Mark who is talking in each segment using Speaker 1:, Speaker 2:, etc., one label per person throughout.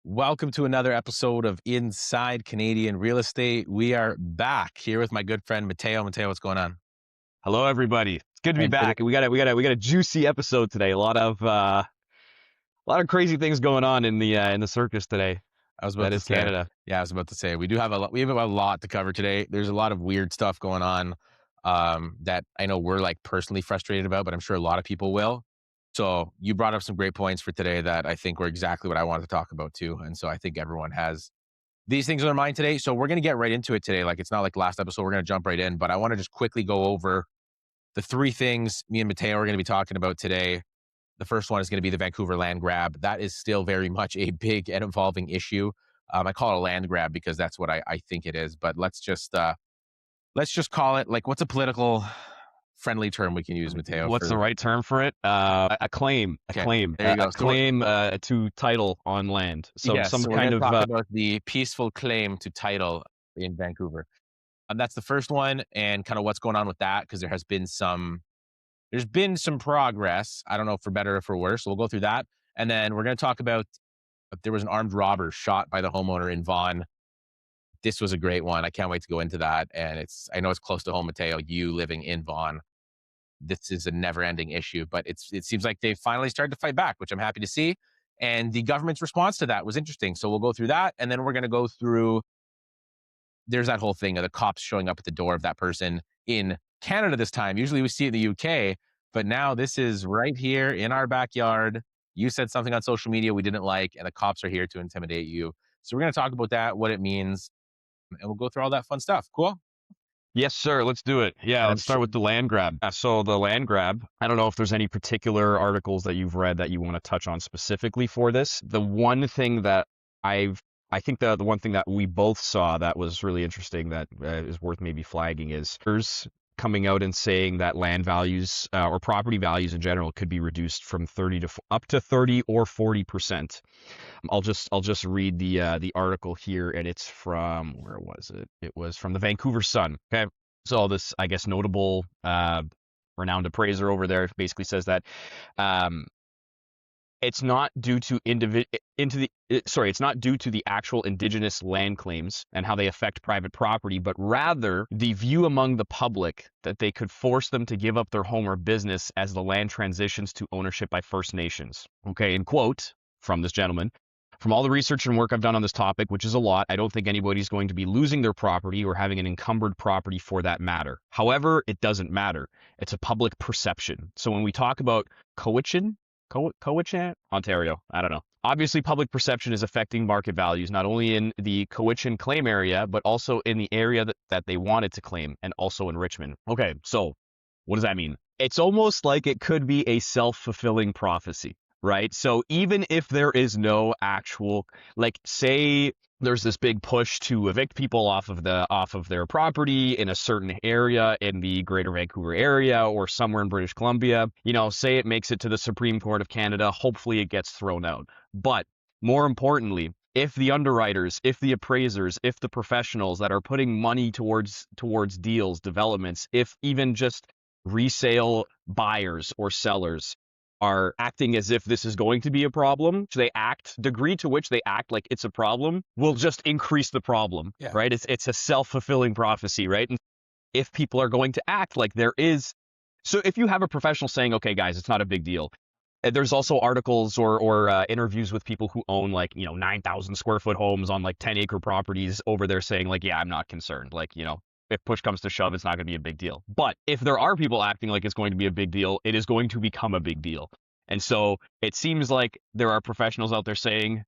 Speaker 1: Welcome to another episode of Inside Canadian Real Estate. We are back here with my good friend Matteo. Matteo, what's going on?
Speaker 2: Hello, everybody. It's good to be
Speaker 1: And
Speaker 2: back. We got a juicy episode today. A lot of crazy things going on in the circus today.
Speaker 1: I was about
Speaker 2: That
Speaker 1: to
Speaker 2: is
Speaker 1: say,
Speaker 2: Canada.
Speaker 1: I was about to say, we have a lot to cover today. There's a lot of weird stuff going on that I know we're like personally frustrated about, but I'm sure a lot of people will. So you brought up some great points for today that I think were exactly what I wanted to talk about too. And so I think everyone has these things on their mind today. So we're going to get right into it today. Like it's not like last episode, we're going to jump right in, but I want to just quickly go over the three things me and Matteo are going to be talking about today. The first one is going to be the Vancouver land grab. That is still very much a big and evolving issue. I call it a land grab because that's what I think it is. But let's just call it like, what's a political friendly term we can use, Matteo?
Speaker 2: What's the right term for it? A claim. A
Speaker 1: Okay,
Speaker 2: claim.
Speaker 1: there you go.
Speaker 2: A claim to title on land. So
Speaker 1: Yes,
Speaker 2: some
Speaker 1: so we're
Speaker 2: kind
Speaker 1: going to
Speaker 2: of
Speaker 1: talk about the peaceful claim to title in Vancouver. That's the first one, and kind of what's going on with that, because there's been some progress. I don't know if for better or for worse. So we'll go through that. And then we're going to talk about there was an armed robber shot by the homeowner in Vaughan. This was a great one. I can't wait to go into that. And I know it's close to home, Matteo, you living in Vaughan. This is a never ending issue, but it seems like they finally started to fight back, which I'm happy to see. And the government's response to that was interesting. So we'll go through that. And then we're going to go through, there's that whole thing of the cops showing up at the door of that person in Canada this time. Usually we see it in the UK, but now this is right here in our backyard. You said something on social media we didn't like, and the cops are here to intimidate you. So we're going to talk about that, what it means, and we'll go through all that fun stuff. Cool?
Speaker 2: Yes, sir. Let's do it. Yeah, let's start with the land grab. So the land grab, I don't know if there's any particular articles that you've read that you want to touch on specifically for this. The one thing that I think the one thing that we both saw that was really interesting that is worth maybe flagging is there's coming out and saying that land values or property values in general could be reduced from 30 to up to 30 or 40%. I'll just read the article here, and it's from, where was it? It was from the Vancouver Sun. Okay, so this, I guess, notable renowned appraiser over there basically says that it's not due to it's not due to the actual indigenous land claims and how they affect private property, but rather the view among the public that they could force them to give up their home or business as the land transitions to ownership by First Nations. Okay, in quote from this gentleman: "From all the research and work I've done on this topic, which is a lot, I don't think anybody's going to be losing their property or having an encumbered property for that matter. However, it doesn't matter. It's a public perception." So when we talk about Cowichan, Ontario, I don't know. Obviously, public perception is affecting market values, not only in the Cowichan claim area, but also in the area that they wanted to claim, and also in Richmond. Okay, so what does that mean? It's almost like it could be a self-fulfilling prophecy, right? So even if there is no actual, like, say there's this big push to evict people off of their property in a certain area in the Greater Vancouver area or somewhere in British Columbia, say it makes it to the Supreme Court of Canada, hopefully it gets thrown out. But more importantly, if the underwriters, if the appraisers, if the professionals that are putting money towards deals, developments, if even just resale buyers or sellers are acting as if this is going to be a problem, degree to which they act like it's a problem will just increase the problem,
Speaker 1: Yeah.
Speaker 2: right? It's a self-fulfilling prophecy, right? And if people are going to act like there is, so if you have a professional saying, okay, guys, it's not a big deal. There's also articles or interviews with people who own 9,000 square foot homes on 10-acre properties over there saying yeah, I'm not concerned. If push comes to shove, it's not going to be a big deal. But if there are people acting like it's going to be a big deal, it is going to become a big deal. And so it seems like there are professionals out there saying,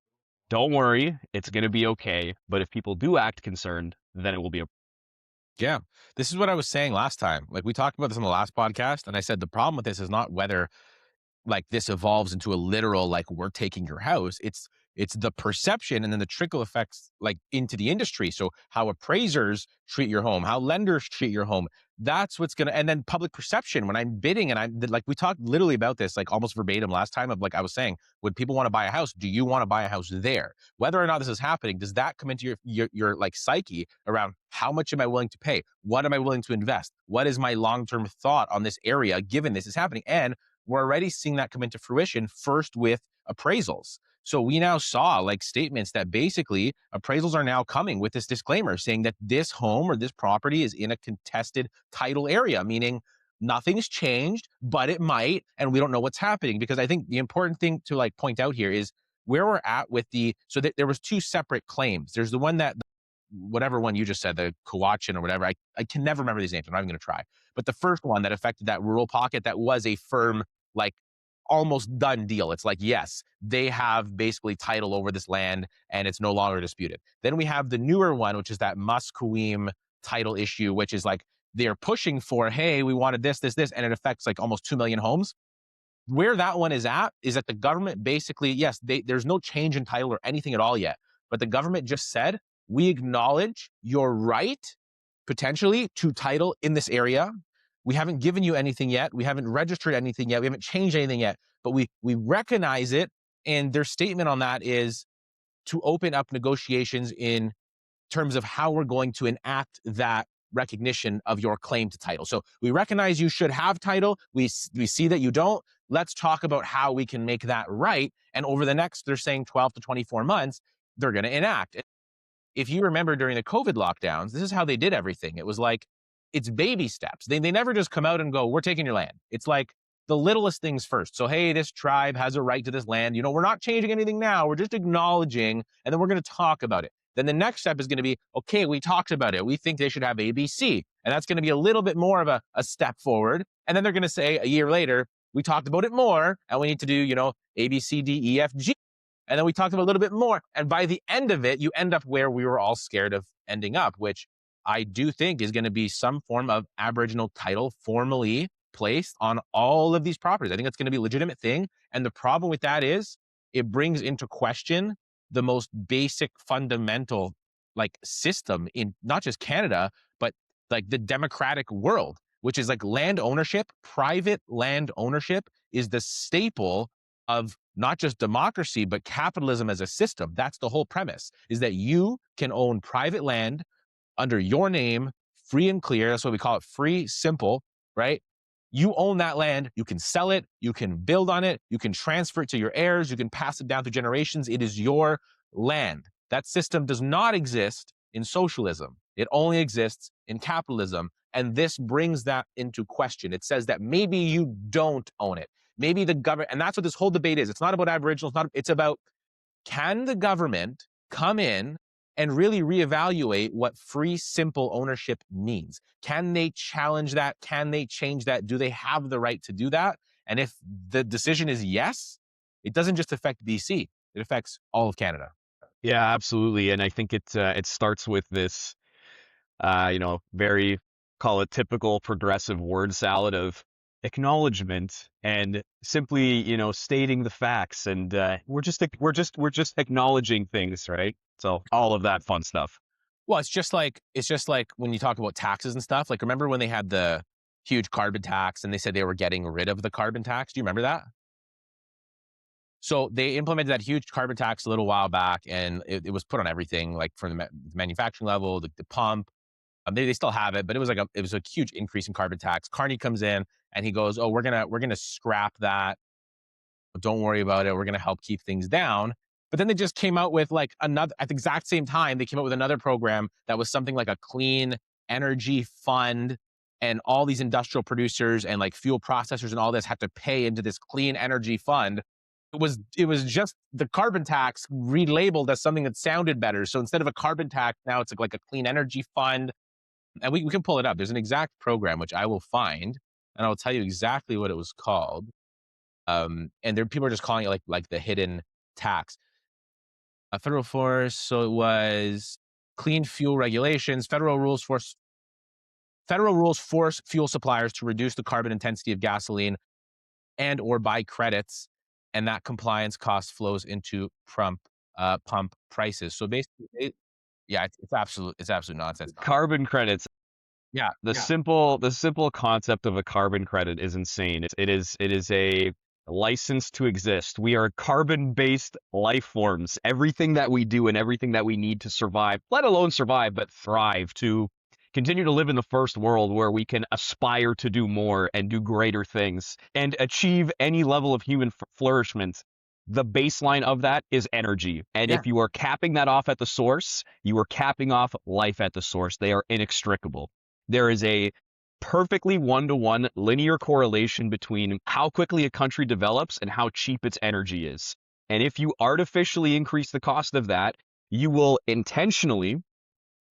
Speaker 2: don't worry, it's going to be okay. But if people do act concerned, then it will be a
Speaker 1: Yeah. This is what I was saying last time. Like we talked about this on the last podcast, and I said the problem with this is not whether this evolves into a literal we're taking your house. It's the perception and then the trickle effects into the industry. So how appraisers treat your home, how lenders treat your home, that's what's gonna, and then public perception when I'm bidding. And we talked literally about this almost verbatim last time of I was saying, when people want to buy a house, do you want to buy a house there? Whether or not this is happening, does that come into your psyche around how much am I willing to pay? What am I willing to invest? What is my long-term thought on this area given this is happening? And we're already seeing that come into fruition first with appraisals. So we now saw like statements that basically appraisals are now coming with this disclaimer saying that this home or this property is in a contested title area, meaning nothing's changed, but it might, and we don't know what's happening. Because I think the important thing to like point out here is where we're at with there was two separate claims. There's the one that whatever one you just said, the Kawachin or whatever. I can never remember these names. I'm not even going to try. But the first one that affected that rural pocket, that was a firm, like almost done deal. It's like, yes, they have basically title over this land and it's no longer disputed. Then we have the newer one, which is that Musqueam title issue, which is like they're pushing for, hey, we wanted this, this, this, and it affects like almost 2 million homes. Where that one is at is that the government basically, yes, there's no change in title or anything at all yet, but the government just said, we acknowledge your right potentially to title in this area. We haven't given you anything yet. We haven't registered anything yet. We haven't changed anything yet, but we recognize it. And their statement on that is to open up negotiations in terms of how we're going to enact that recognition of your claim to title. So we recognize you should have title. We see that you don't. Let's talk about how we can make that right. And over the next, they're saying 12 to 24 months, they're going to enact. If you remember during the COVID lockdowns, this is how they did everything. It was like, it's baby steps. They never just come out and go, we're taking your land. It's like the littlest things first. So, hey, this tribe has a right to this land. You know, we're not changing anything now. We're just acknowledging, and then we're going to talk about it. Then the next step is going to be, okay, we talked about it. We think they should have ABC. And that's going to be a little bit more of a step forward. And then they're going to say a year later, we talked about it more, and we need to do, you know, A, B, C, D, E, F, G. And then we talked about a little bit more. And by the end of it, you end up where we were all scared of ending up, which I do think is going to be some form of Aboriginal title formally placed on all of these properties. I think that's going to be a legitimate thing. And the problem with that is it brings into question the most basic fundamental like system in not just Canada, but like the democratic world, which is like land ownership. Private land ownership is the staple of not just democracy, but capitalism as a system. That's the whole premise, is that you can own private land under your name, free and clear. That's what we call it, free, simple, right? You own that land. You can sell it. You can build on it. You can transfer it to your heirs. You can pass it down through generations. It is your land. That system does not exist in socialism. It only exists in capitalism. And this brings that into question. It says that maybe you don't own it. Maybe the government, and that's what this whole debate is. It's not about Aboriginals. It's about, can the government come in and really reevaluate what free, simple ownership means? Can they challenge that? Can they change that? Do they have the right to do that? And if the decision is yes, it doesn't just affect BC, it affects all of Canada.
Speaker 2: Yeah, absolutely. And I think it starts with this, very, call it typical progressive word salad of acknowledgement and simply, stating the facts. And we're just acknowledging things, right? So all of that fun stuff.
Speaker 1: Well, it's just like when you talk about taxes and stuff. Like, remember when they had the huge carbon tax and they said they were getting rid of the carbon tax? Do you remember that? So they implemented that huge carbon tax a little while back, and it was put on everything, like from the manufacturing level, the pump. They still have it, but it was a huge increase in carbon tax. Carney comes in and he goes, "Oh, we're gonna scrap that. Don't worry about it. We're gonna help keep things down." But then they just came out with like another, at the exact same time, they came out with another program that was something like a clean energy fund, and all these industrial producers and like fuel processors and all this had to pay into this clean energy fund. It was just the carbon tax relabeled as something that sounded better. So instead of a carbon tax, now it's like a clean energy fund. And we can pull it up. There's an exact program, which I will find, and I'll tell you exactly what it was called. And there people are just calling it like the hidden tax. A federal force. So it was clean fuel regulations. Federal rules force fuel suppliers to reduce the carbon intensity of gasoline and or buy credits, and that compliance cost flows into pump prices. So basically, it's absolute nonsense.
Speaker 2: Carbon credits.
Speaker 1: Yeah,
Speaker 2: The simple concept of a carbon credit is insane. It is a license to exist. We are carbon-based life forms. Everything that we do and everything that we need to survive, let alone survive, but thrive, to continue to live in the first world where we can aspire to do more and do greater things and achieve any level of human flourishment, the baseline of that is energy. And
Speaker 1: Yeah.
Speaker 2: if you are capping that off at the source, you are capping off life at the source. They are inextricable. There is a perfectly one-to-one linear correlation between how quickly a country develops and how cheap its energy is. And if you artificially increase the cost of that, you will intentionally,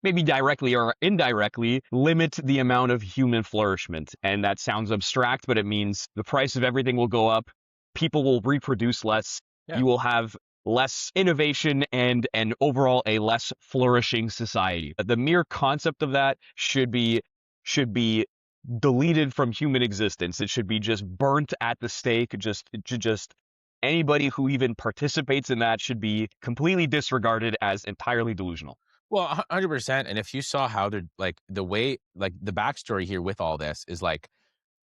Speaker 2: maybe directly or indirectly, limit the amount of human flourishment. And that sounds abstract, but it means the price of everything will go up, people will reproduce less,
Speaker 1: Yeah.
Speaker 2: you will have less innovation and overall a less flourishing society. The mere concept of that should be deleted from human existence. It should be just burnt at the stake. Just anybody who even participates in that should be completely disregarded as entirely delusional.
Speaker 1: Well, 100%. And if you saw how they're like the way, like the backstory here with all this is like,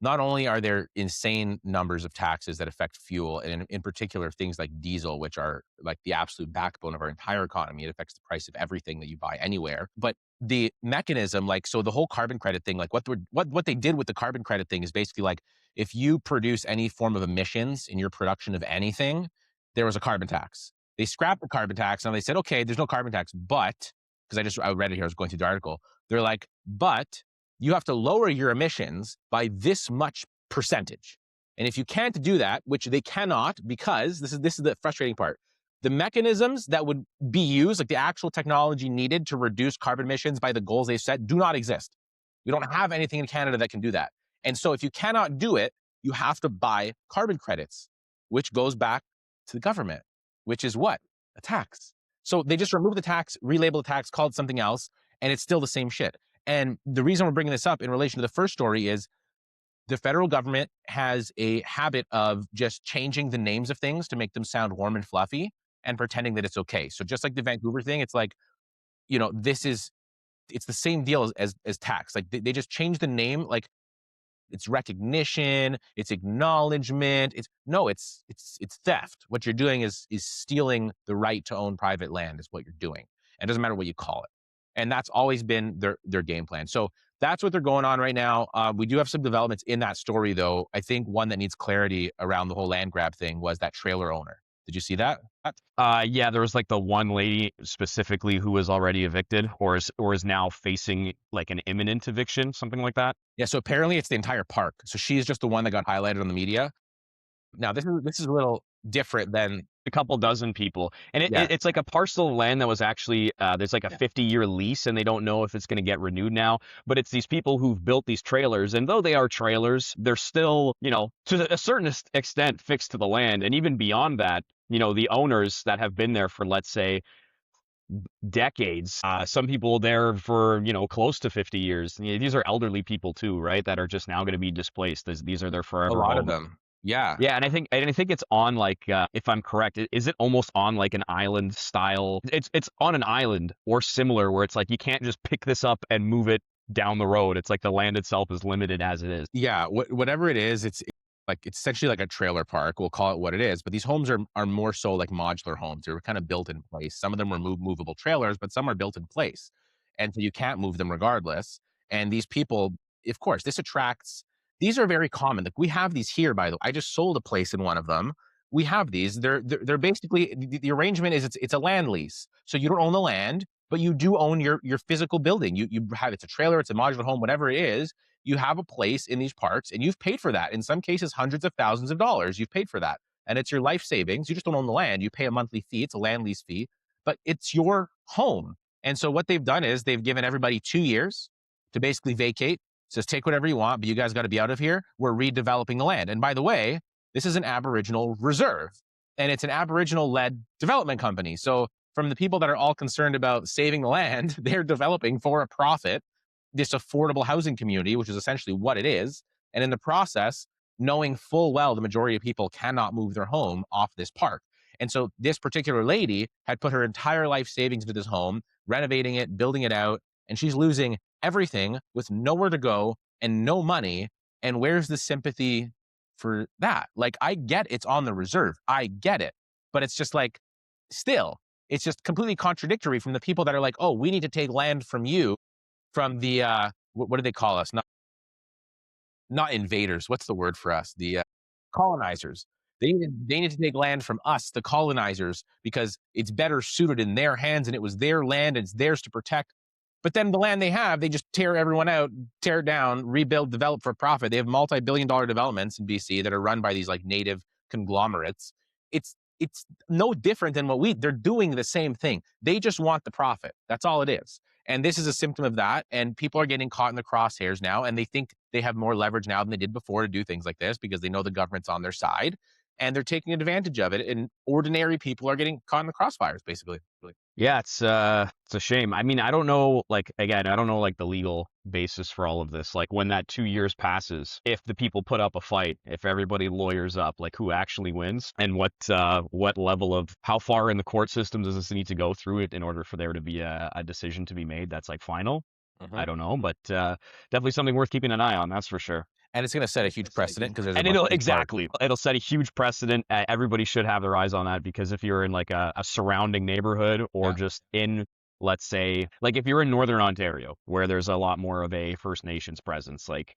Speaker 1: not only are there insane numbers of taxes that affect fuel, and in particular things like diesel, which are like the absolute backbone of our entire economy. It affects the price of everything that you buy anywhere. But the mechanism, like, so the whole carbon credit thing, like what they did with the carbon credit thing is basically like if you produce any form of emissions in your production of anything, there was a carbon tax. They scrapped the carbon tax and they said, okay, there's no carbon tax, but because I read it here, I was going through the article. They're like, but you have to lower your emissions by this much percentage. And if you can't do that, which they cannot, because this is the frustrating part, the mechanisms that would be used, like the actual technology needed to reduce carbon emissions by the goals they've set, do not exist. We don't have anything in Canada that can do that. And so if you cannot do it, you have to buy carbon credits, which goes back to the government, which is what? A tax. So they just remove the tax, relabel the tax, call it something else, and it's still the same shit. And the reason we're bringing this up in relation to the first story is the federal government has a habit of just changing the names of things to make them sound warm and fluffy and pretending that it's okay. So just like the Vancouver thing, it's like, it's the same deal as tax. Like they just change the name, like it's recognition, it's acknowledgement. It's theft. What you're doing is stealing the right to own private land is what you're doing. And it doesn't matter what you call it. And that's always been their game plan. So that's what they're going on right now. We do have some developments in that story, though. I think one that needs clarity around the whole land grab thing was that trailer owner. Did you see that?
Speaker 2: Yeah, there was like the one lady specifically who was already evicted or is now facing like an imminent eviction, something like that.
Speaker 1: Yeah. So apparently it's the entire park. So she's just the one that got highlighted on the media. Now this is a little different than
Speaker 2: A couple dozen people, and
Speaker 1: yeah.
Speaker 2: it's like a parcel of land that was actually there's like a 50-year lease, and they don't know if it's going to get renewed now. But it's these people who've built these trailers, and though they are trailers, they're still, to a certain extent fixed to the land, and even beyond that, the owners that have been there for, let's say, decades. Some people there for, close to 50 years. These are elderly people too, right? That are just now going to be displaced. These are their
Speaker 1: A
Speaker 2: forever
Speaker 1: lot of
Speaker 2: home.
Speaker 1: them. Yeah.
Speaker 2: Yeah, and I think it's on like if I'm correct, is it almost on like an island style? It's on an island or similar where it's like you can't just pick this up and move it down the road. It's like the land itself is limited as it is.
Speaker 1: Yeah. Whatever it is, it's essentially like a trailer park. We'll call it what it is. But these homes are more so like modular homes. They're kind of built in place. Some of them are movable trailers, but some are built in place. And so you can't move them regardless. And these people, of course, this attracts, these are very common. Like we have these here, by the way. I just sold a place in one of them. We have these. They're basically the arrangement is it's a land lease. So you don't own the land, but you do own your physical building. You have it's a trailer, it's a modular home, whatever it is. You have a place in these parks and you've paid for that. In some cases, hundreds of thousands of dollars. You've paid for that. And it's your life savings. You just don't own the land. You pay a monthly fee. It's a land lease fee, but it's your home. And so what they've done is they've given everybody 2 years to basically vacate. Says, take whatever you want, but you guys got to be out of here. We're redeveloping the land. And by the way, this is an Aboriginal reserve and it's an Aboriginal led development company. So from the people that are all concerned about saving the land, they're developing for a profit this affordable housing community, which is essentially what it is. And in the process, knowing full well the majority of people cannot move their home off this park. And so this particular lady had put her entire life savings into this home, renovating it, building it out, and she's losing everything with nowhere to go and no money. And where's the sympathy for that? Like, I get it's on the reserve. I get it. But it's just like, still, it's just completely contradictory from the people that are like, oh, we need to take land from you, from the, what do they call us? Not invaders. What's the word for us? The colonizers. They need to take land from us, the colonizers, because it's better suited in their hands and it was their land and it's theirs to protect. But then the land they have, they just tear everyone out, tear it down, rebuild, develop for profit. They have multi-billion-dollar developments in BC that are run by these like native conglomerates. It's no different than they're doing the same thing. They just want the profit. That's all it is. And this is a symptom of that. And people are getting caught in the crosshairs now, and they think they have more leverage now than they did before to do things like this because they know the government's on their side and they're taking advantage of it. And ordinary people are getting caught in the crossfires, basically.
Speaker 2: Yeah, it's a shame. I mean, I don't know, like, again, I don't know like the legal basis for all of this. Like when that 2 years passes, if the people put up a fight, if everybody lawyers up, like who actually wins and what level of how far in the court system does this need to go through it in order for there to be a decision to be made that's like final? I don't know, but definitely something worth keeping an eye on, that's for sure.
Speaker 1: And it's going to set a huge precedent because there's
Speaker 2: And it'll set a huge precedent. Everybody should have their eyes on that because if you're in like a surrounding neighborhood or just in, let's say, like if you're in Northern Ontario where there's a lot more of a First Nations presence, like,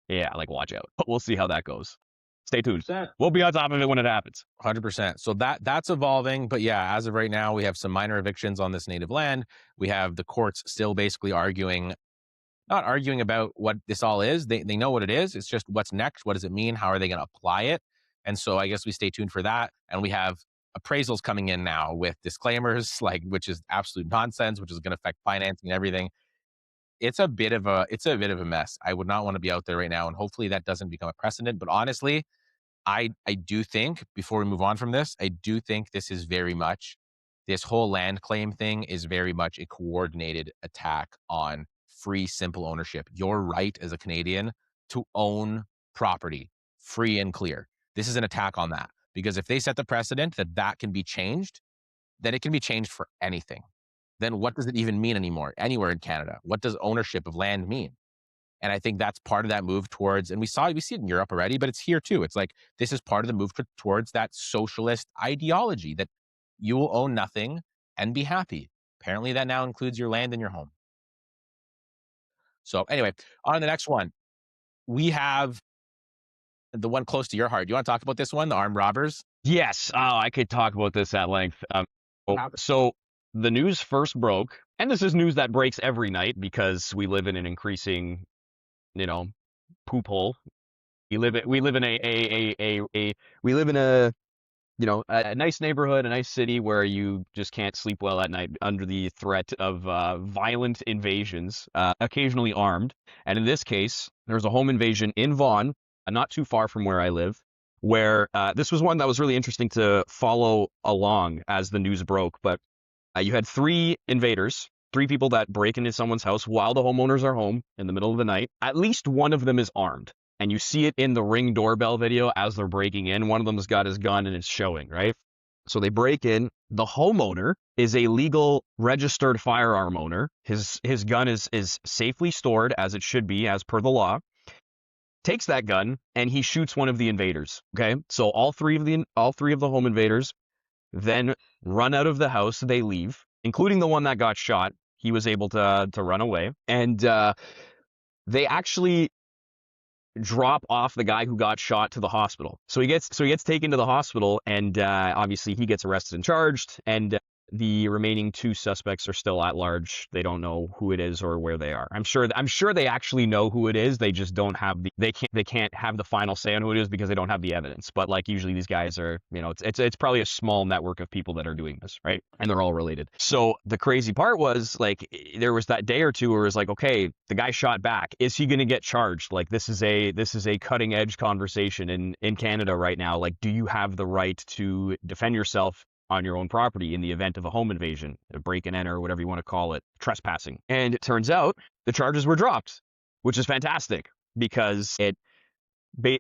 Speaker 2: yeah, like watch out. We'll see how that goes. Stay tuned. We'll be on top of it when it happens.
Speaker 1: 100%. So that's evolving. But yeah, as of right now, we have some minor evictions on this native land. We have the courts still basically not arguing about what this all is. They know what it is. It's just what's next. What does it mean? How are they going to apply it? And so I guess we stay tuned for that. And we have appraisals coming in now with disclaimers, like which is absolute nonsense, which is going to affect financing and everything. It's a bit of a mess. I would not want to be out there right now, and hopefully that doesn't become a precedent. But honestly, I do think before we move on from this, I do think this whole land claim thing is very much a coordinated attack on free, simple ownership. Your right as a Canadian to own property, free and clear. This is an attack on that because if they set the precedent that can be changed, then it can be changed for anything. Then what does it even mean anymore anywhere in Canada? What does ownership of land mean? And I think that's part of that move towards, and we see it in Europe already, but it's here too. It's like, this is part of the move towards that socialist ideology that you will own nothing and be happy. Apparently that now includes your land and your home. So anyway, on the next one, we have the one close to your heart. Do you want to talk about this one, the armed robbers?
Speaker 2: Yes. Oh, I could talk about this at length. So the news first broke, and this is news that breaks every night because we live in an increasing, poop hole. We live in a nice neighborhood, a nice city where you just can't sleep well at night under the threat of violent invasions, occasionally armed. And in this case, there's a home invasion in Vaughan, not too far from where I live, where this was one that was really interesting to follow along as the news broke. But you had three people that break into someone's house while the homeowners are home in the middle of the night. At least one of them is armed. And you see it in the Ring doorbell video as they're breaking in. One of them's got his gun and it's showing, right? So they break in. The homeowner is a legal registered firearm owner. His gun is safely stored as it should be, as per the law. Takes that gun and he shoots one of the invaders. Okay, so all three of the home invaders then run out of the house. They leave, including the one that got shot. He was able to run away, and they actually drop off the guy who got shot to the hospital. So he gets taken to the hospital, and obviously he gets arrested and charged, and the remaining two suspects are still at large. They don't know who it is or where they are. I'm sure they actually know who it is. They just don't have they can't have the final say on who it is because they don't have the evidence. But like usually these guys are, it's probably a small network of people that are doing this, right? And they're all related. So the crazy part was like there was that day or two where it was like, okay, the guy shot back. Is he going to get charged? Like this is a cutting edge conversation in Canada right now. Like, do you have the right to defend yourself on your own property in the event of a home invasion, a break and enter, whatever you want to call it, trespassing? And it turns out the charges were dropped, which is fantastic because it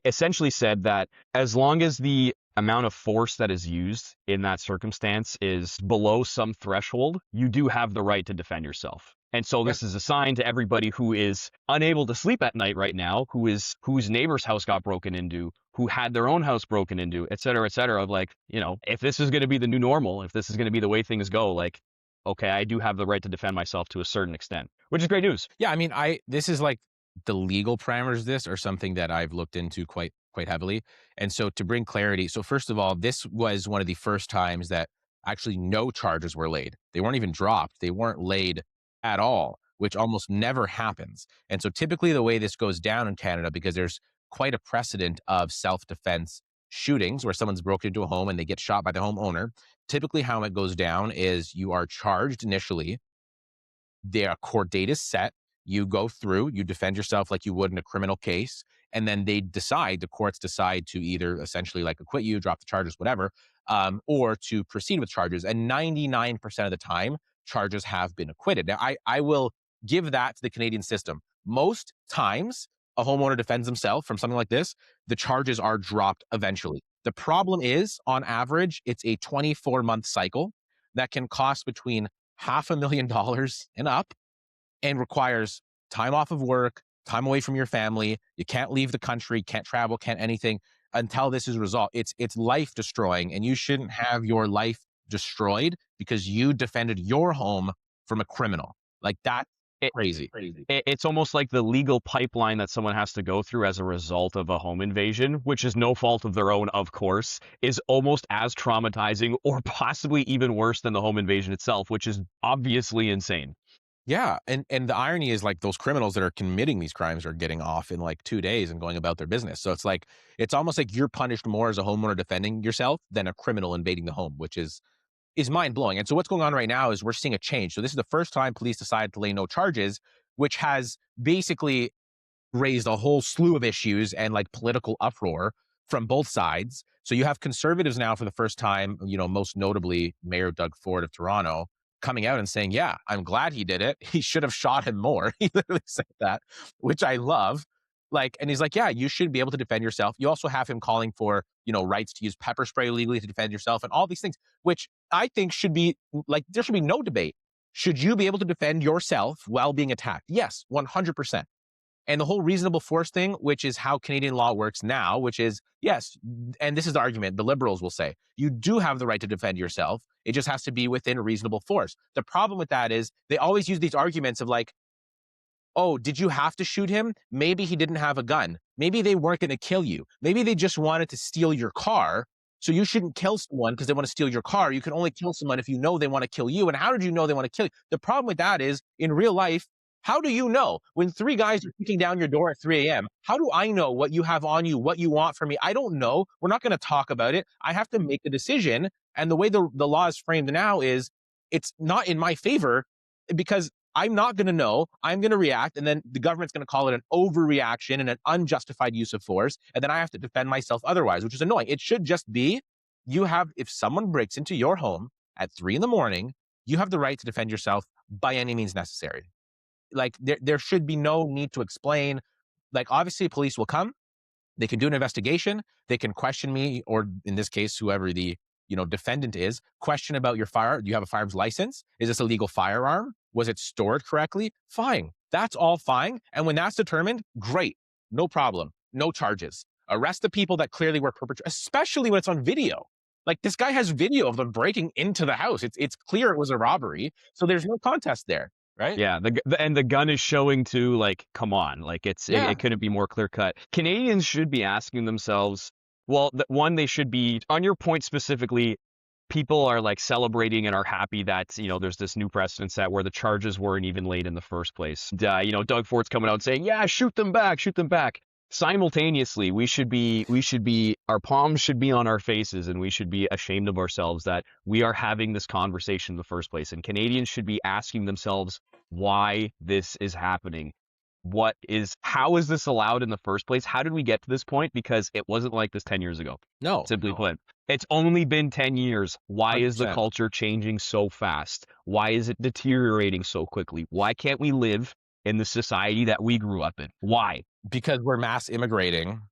Speaker 2: essentially said that as long as the amount of force that is used in that circumstance is below some threshold, you do have the right to defend yourself. And so this is a sign to everybody who is unable to sleep at night right now, whose neighbor's house got broken into, who had their own house broken into, et cetera, of like, if this is going to be the new normal, if this is going to be the way things go, like, okay, I do have the right to defend myself to a certain extent, which is great news.
Speaker 1: Yeah, I mean, this is like the legal parameters of this are something that I've looked into quite quite heavily. And so to bring clarity, so first of all, this was one of the first times that actually no charges were laid. They weren't even dropped. They weren't laid at all, which almost never happens. And so typically the way this goes down in Canada, because there's quite a precedent of self-defense shootings where someone's broken into a home and they get shot by the homeowner. Typically how it goes down is you are charged initially, their court date is set. You go through, you defend yourself like you would in a criminal case, and then the courts decide to either essentially like acquit you, drop the charges, whatever, or to proceed with charges. And 99% of the time, charges have been acquitted. Now, I will give that to the Canadian system. Most times, a homeowner defends himself from something like this, the charges are dropped eventually. The problem is, on average, it's a 24-month cycle that can cost between $500,000 and up and requires time off of work, time away from your family. You can't leave the country, can't travel, can't anything until this is resolved. It's life destroying, and you shouldn't have your life destroyed because you defended your home from a criminal. Like that's
Speaker 2: It,
Speaker 1: crazy.
Speaker 2: it's almost like the legal pipeline that someone has to go through as a result of a home invasion, which is no fault of their own, of course, is almost as traumatizing or possibly even worse than the home invasion itself, which is obviously insane.
Speaker 1: Yeah, and the irony is like those criminals that are committing these crimes are getting off in like 2 days and going about their business. So it's like it's almost like you're punished more as a homeowner defending yourself than a criminal invading the home, which is mind blowing. And so what's going on right now is we're seeing a change. So this is the first time police decided to lay no charges, which has basically raised a whole slew of issues and like political uproar from both sides. So you have conservatives now for the first time, most notably Mayor Doug Ford of Toronto, coming out and saying, yeah, I'm glad he did it. He should have shot him more. He literally said that, which I love. Like, and he's like, yeah, you should be able to defend yourself. You also have him calling for, rights to use pepper spray legally to defend yourself and all these things, which I think should be like, there should be no debate. Should you be able to defend yourself while being attacked? Yes, 100%. And the whole reasonable force thing, which is how Canadian law works now, which is, yes, and this is the argument the liberals will say, you do have the right to defend yourself. It just has to be within reasonable force. The problem with that is they always use these arguments of like, oh, did you have to shoot him? Maybe he didn't have a gun. Maybe they weren't going to kill you. Maybe they just wanted to steal your car. So you shouldn't kill someone because they want to steal your car. You can only kill someone if you know they want to kill you. And how did you know they want to kill you? The problem with that is in real life, how do you know when three guys are kicking down your door at 3 a.m.? How do I know what you have on you, what you want from me? I don't know. We're not going to talk about it. I have to make a decision. And the way the law is framed now is it's not in my favor because I'm not going to know. I'm going to react. And then the government's going to call it an overreaction and an unjustified use of force. And then I have to defend myself otherwise, which is annoying. It should just be if someone breaks into your home at 3 a.m, you have the right to defend yourself by any means necessary. Like there should be no need to explain. Like obviously police will come, they can do an investigation, they can question me, or in this case, whoever the defendant is, question about your fire. Do you have a firearms license? Is this a legal firearm? Was it stored correctly? Fine. That's all fine. And when that's determined, great. No problem. No charges. Arrest the people that clearly were perpetrators, especially when it's on video. Like this guy has video of them breaking into the house. It's clear it was a robbery. So there's no contest there. Right?
Speaker 2: Yeah, and the gun is showing too. Like, come on, like it couldn't be more clear cut. Canadians should be asking themselves, well, one, they should be on your point specifically. People are like celebrating and are happy that there's this new precedent set where the charges weren't even laid in the first place. Doug Ford's coming out saying, yeah, shoot them back. Simultaneously, our palms should be on our faces and we should be ashamed of ourselves that we are having this conversation in the first place. And Canadians should be asking themselves why this is happening. How is this allowed in the first place? How did we get to this point? Because it wasn't like this 10 years ago.
Speaker 1: No.
Speaker 2: Simply put, it's only been 10 years. Why
Speaker 1: 100%.
Speaker 2: Is the culture changing so fast? Why is it deteriorating so quickly? Why can't we live in the society that we grew up in? Why?
Speaker 1: Because we're mass immigrating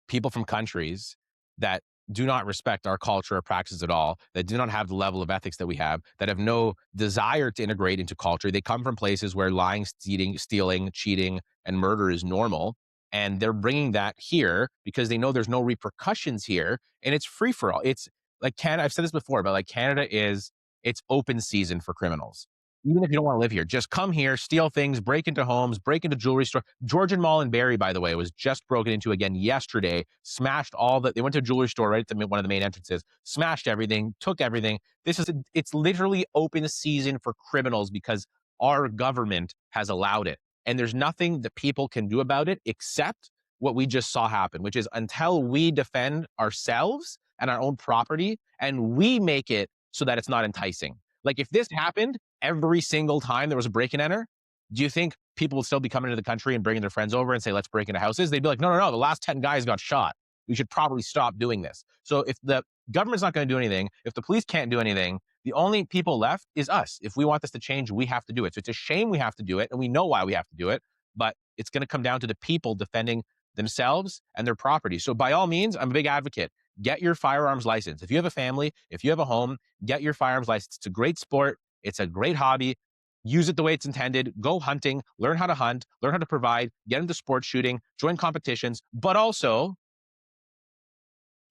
Speaker 1: people from countries that do not respect our culture or practices at all, that do not have the level of ethics that we have, that have no desire to integrate into culture. They come from places where lying, stealing, cheating, and murder is normal. And they're bringing that here because they know there's no repercussions here. And it's free for all. It's like Canada. I've said this before, but like Canada it's open season for criminals. even if you don't want to live here, just come here, steal things, break into homes, break into jewelry store. Georgian Mall in Barrie, by the way, was just broken into again yesterday. Smashed they went to a jewelry store right at one of the main entrances, smashed everything, took everything. It's literally open season for criminals because our government has allowed it. And there's nothing that people can do about it except what we just saw happen, which is until we defend ourselves and our own property and we make it so that it's not enticing. Like if this happened every single time there was a break and enter, do you think people would still be coming to the country and bringing their friends over and say, let's break into houses? They'd be like, no, the last 10 guys got shot. We should probably stop doing this. So if the government's not going to do anything, if the police can't do anything, the only people left is us. If we want this to change, we have to do it. So it's a shame we have to do it, and we know why we have to do it, but it's going to come down to the people defending themselves and their property. So by all means, I'm a big advocate. Get your firearms license. If you have a family, if you have a home, get your firearms license. It's a great sport. It's a great hobby. Use it the way it's intended. Go hunting, learn how to hunt, learn how to provide, get into sports shooting, join competitions, but also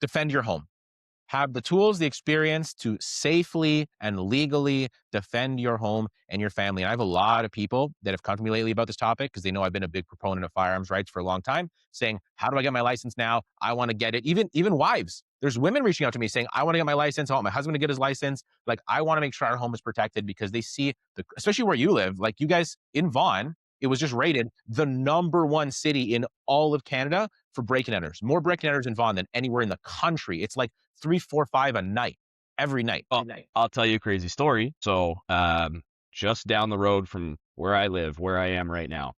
Speaker 1: defend your home. Have the tools, the experience to safely and legally defend your home and your family. And I have a lot of people that have come to me lately about this topic because they know I've been a big proponent of firearms rights for a long time, saying, how do I get my license now? I want to get it. Even wives. There's women reaching out to me saying, I want to get my license. I want my husband to get his license. Like, I want to make sure our home is protected because they see, especially where you live, like you guys in Vaughan, it was just rated the #1 city in all of Canada for break and enters. More break and enters in Vaughan than anywhere in the country. It's like 3, 4, 5 a night, every night.
Speaker 2: Oh, I'll tell you a crazy story. So, just down the road from where I live, where I am right now,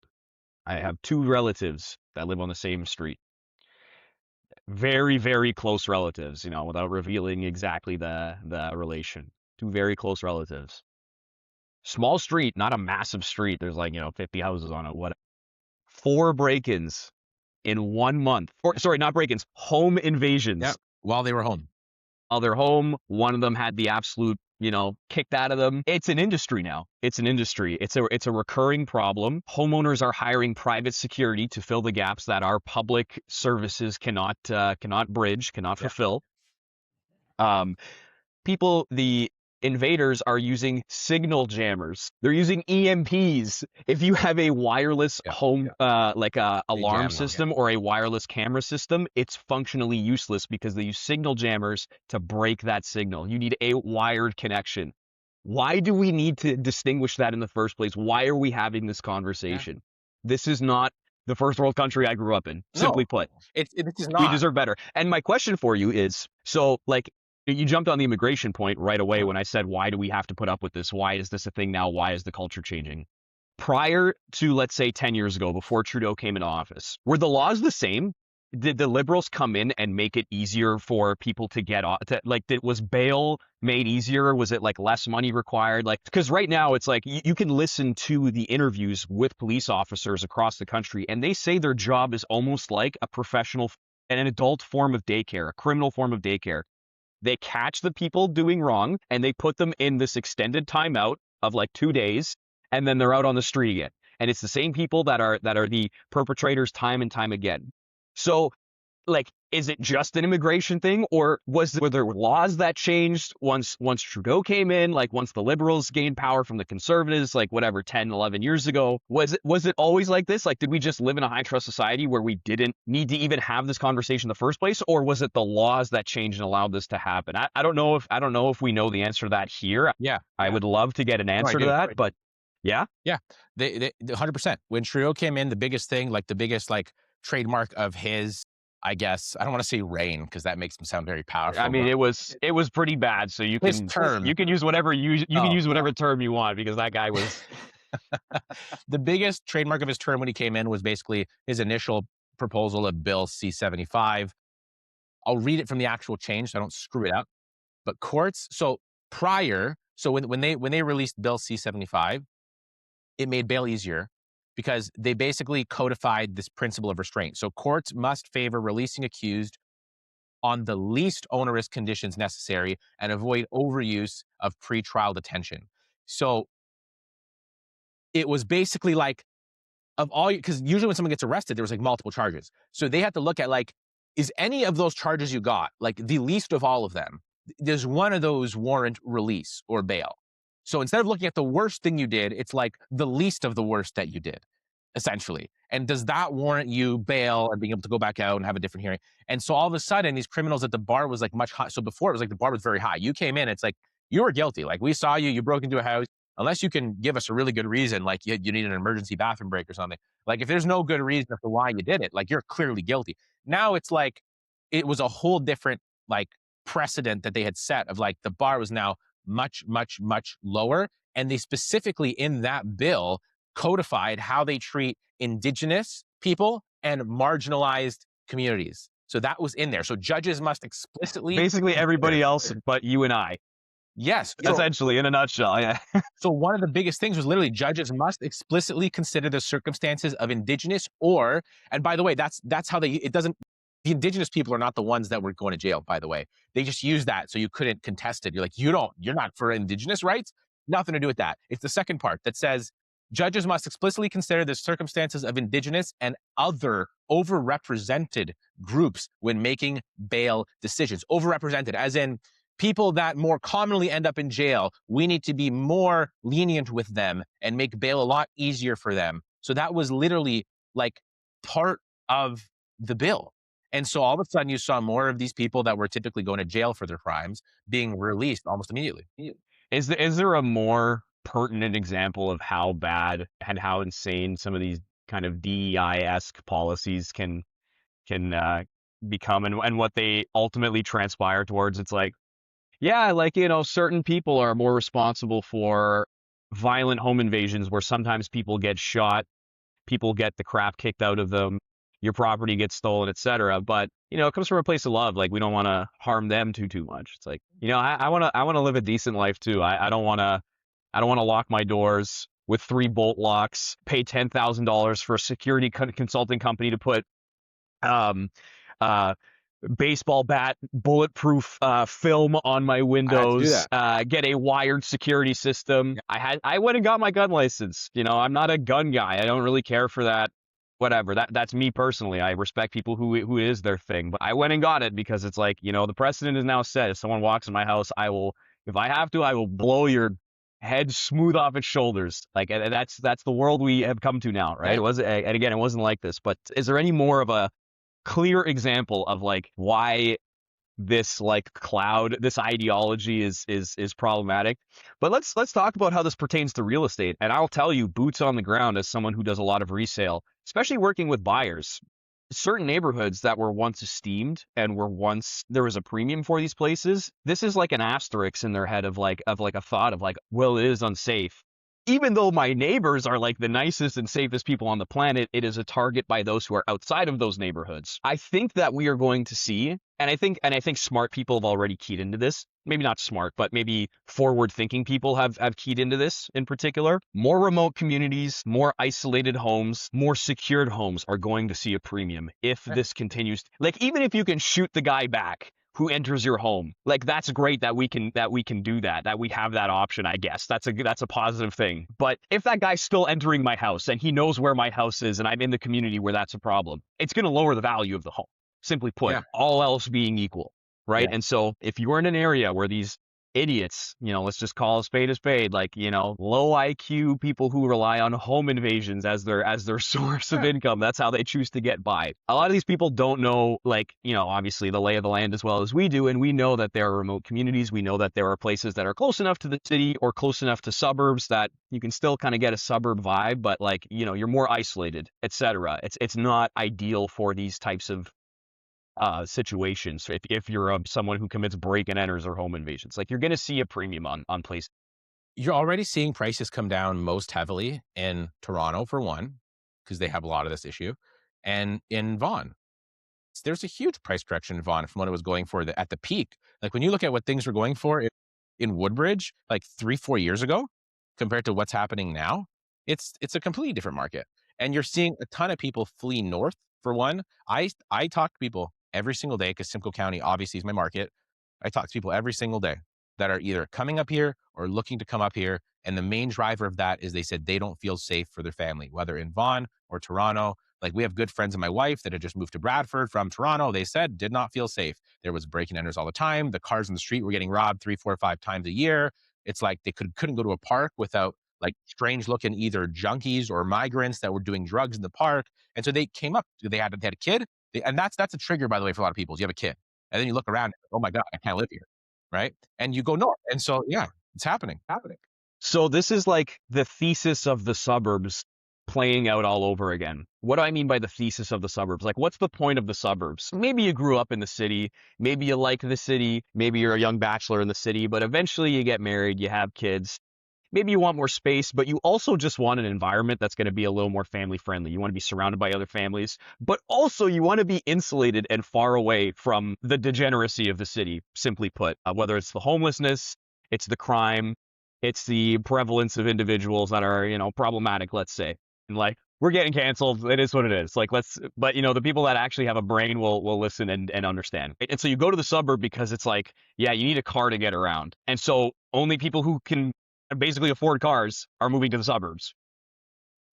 Speaker 2: I have 2 relatives that live on the same street. Very, very close relatives, without revealing exactly the relation. 2 very close relatives. Small street, not a massive street. There's 50 houses on it. What? 4 break-ins in 1 month. Or sorry, not break-ins, home invasions.
Speaker 1: Yep. While they were home.
Speaker 2: While they're home, one of them had the absolute, kicked out of them. It's an industry now. It's an industry. It's a recurring problem. Homeowners are hiring private security to fill the gaps that our public services cannot bridge, cannot fulfill. The invaders are using signal jammers. They're using EMPs. If you have a wireless home, like a alarm system or a wireless camera system, it's functionally useless because they use signal jammers to break that signal. You need a wired connection. Why do we need to distinguish that in the first place? Why are we having this conversation? This is not the first world country I grew up in, simply put.
Speaker 1: This is not.
Speaker 2: We deserve better. And my question for you is, so you jumped on the immigration point right away when I said, why do we have to put up with this? Why is this a thing now? Why is the culture changing? Prior to, let's say, 10 years ago, before Trudeau came into office, were the laws the same? Did the Liberals come in and make it easier for people to get off? Was bail made easier? Was it less money required? Because right now it's you can listen to the interviews with police officers across the country, and they say their job is almost like a professional, an adult form of daycare, a criminal form of daycare. They catch the people doing wrong and they put them in this extended timeout of 2 days, and then they're out on the street again. And it's the same people that are the perpetrators time and time again. So is it just an immigration thing, or were there laws that changed once Trudeau came in, once the Liberals gained power from the Conservatives, 10, 11 years ago? Was it always like this? Did we just live in a high trust society where we didn't need to even have this conversation in the first place, or was it the laws that changed and allowed this to happen? I don't know if we know the answer to that here. I would love to get an answer to that, but yeah.
Speaker 1: They 100%. When Trudeau came in, the biggest thing, the biggest trademark of his, I guess, I don't want to say reign because that makes him sound very powerful.
Speaker 2: I mean, it was pretty bad. So you can use whatever term you want, because that guy was.
Speaker 1: The biggest trademark of his term when he came in was basically his initial proposal of Bill C-75. I'll read it from the actual change so I don't screw it up. But courts, when they released Bill C-75, it made bail easier, because they basically codified this principle of restraint. So courts must favor releasing accused on the least onerous conditions necessary and avoid overuse of pretrial detention. So it was basically because usually when someone gets arrested, there was multiple charges. So they had to look at is any of those charges you got, the least of all of them, does one of those warrant release or bail? So instead of looking at the worst thing you did, it's like the least of the worst that you did, essentially. And does that warrant you bail and being able to go back out and have a different hearing? And so all of a sudden, these criminals at the bar was like much high. So before it was like the bar was very high. You came in, it's like you were guilty. Like we saw you, you broke into a house. Unless you can give us a really good reason, like you need an emergency bathroom break or something. Like if there's no good reason for why you did it, like you're clearly guilty. Now it's like it was a whole different like precedent that they had set of like the bar was now much, much, much lower. And they specifically in that bill codified how they treat Indigenous people and marginalized communities. So that was in there. So judges must explicitly.
Speaker 2: Basically everybody else but you and I.
Speaker 1: Yes.
Speaker 2: Essentially, in a nutshell, yeah.
Speaker 1: So one of the biggest things was literally judges must explicitly consider the circumstances of Indigenous or, and by the way, that's how it doesn't, the Indigenous people are not the ones that were going to jail, by the way. They just use that so you couldn't contest it. You're like, you're not for Indigenous rights. Nothing to do with that. It's the second part that says judges must explicitly consider the circumstances of Indigenous and other overrepresented groups when making bail decisions. Overrepresented, as in people that more commonly end up in jail. We need to be more lenient with them and make bail a lot easier for them. So that was literally like part of the bill. And so all of a sudden you saw more of these people that were typically going to jail for their crimes being released almost immediately.
Speaker 2: Is there a more pertinent example of how bad and how insane some of these kind of DEI-esque policies can become and what they ultimately transpire towards? It's like, yeah, like, certain people are more responsible for violent home invasions where sometimes people get shot, people get the crap kicked out of them, your property gets stolen, etc. But, it comes from a place of love. Like, we don't want to harm them too much. It's like, I want to live a decent life too. I don't want to lock my doors with 3 bolt locks, pay $10,000 for a security consulting company to put baseball bat bulletproof film on my windows, get a wired security system. I went and got my gun license. I'm not a gun guy. I don't really care for that. Whatever. That's me personally. I respect people who it is their thing, but I went and got it because it's like, the precedent is now set. If someone walks in my house, if I have to, I will blow your head smooth off its shoulders. Like, that's the world we have come to now, right? And again, it wasn't like this, but is there any more of a clear example of like why this this ideology is problematic? But let's talk about how this pertains to real estate. And I'll tell you, boots on the ground, as someone who does a lot of resale, especially working with buyers, certain neighborhoods that were once esteemed and there was a premium for these places, this is like an asterisk in their head of a thought of like, well, it is unsafe. Even though my neighbors are like the nicest and safest people on the planet, it is a target by those who are outside of those neighborhoods. I think that we are going to see, and I think smart people have already keyed into this. Maybe not smart, but maybe forward-thinking people have keyed into this in particular. More remote communities, more isolated homes, more secured homes are going to see a premium if this continues. Like, even if you can shoot the guy back who enters your home, like, that's great that we can do that we have that option. I guess that's a positive thing. But if that guy's still entering my house and he knows where my house is and I'm in the community where that's a problem, it's going to lower the value of the home. Simply put, all else being equal, right? And so if you're in an area where these idiots, let's just call a spade, like, low IQ people who rely on home invasions as their source of income. That's how they choose to get by. A lot of these people don't know, like, obviously the lay of the land as well as we do. And we know that there are remote communities. We know that there are places that are close enough to the city or close enough to suburbs that you can still kind of get a suburb vibe, but like, you're more isolated, etc. It's not ideal for these types of situations. If you're someone who commits break and enters or home invasions, like, you're going to see a premium on places.
Speaker 1: You're already seeing prices come down most heavily in Toronto, for one, because they have a lot of this issue, and in Vaughan. There's a huge price correction in Vaughan from what it was going for at the peak. Like, when you look at what things were going for in Woodbridge, like 3-4 years ago, compared to what's happening now, it's a completely different market. And you're seeing a ton of people flee north, for one. I talk to people every single day because Simcoe County obviously is my market. I talk to people every single day that are either coming up here or looking to come up here. And the main driver of that is they said they don't feel safe for their family, whether in Vaughan or Toronto. Like, we have good friends of my wife that had just moved to Bradford from Toronto. They said did not feel safe. There was break and enters all the time. The cars in the street were getting robbed 3, 4, 5 times a year. It's like they couldn't go to a park without like strange looking either junkies or migrants that were doing drugs in the park. And so they came up. They had a kid, and that's a trigger, by the way, for a lot of people. Is you have a kid, and then you look around, oh my god, I can't live here, right? And you go north, and so yeah, it's happening.
Speaker 2: So this is like the thesis of the suburbs playing out all over again. What do I mean by the thesis of the suburbs? Like, what's the point of the suburbs? Maybe you grew up in the city, maybe you like the city, maybe you're a young bachelor in the city, but eventually you get married, you have kids. Maybe you want more space, but you also just want an environment that's going to be a little more family friendly. You want to be surrounded by other families, but also you want to be insulated and far away from the degeneracy of the city, simply put, whether it's the homelessness, it's the crime, it's the prevalence of individuals that are, problematic, let's say. And like, we're getting canceled. It is what it is. Like, but the people that actually have a brain will listen and understand. And so you go to the suburb because it's like, yeah, you need a car to get around. And so only people who can basically afford cars are moving to the suburbs,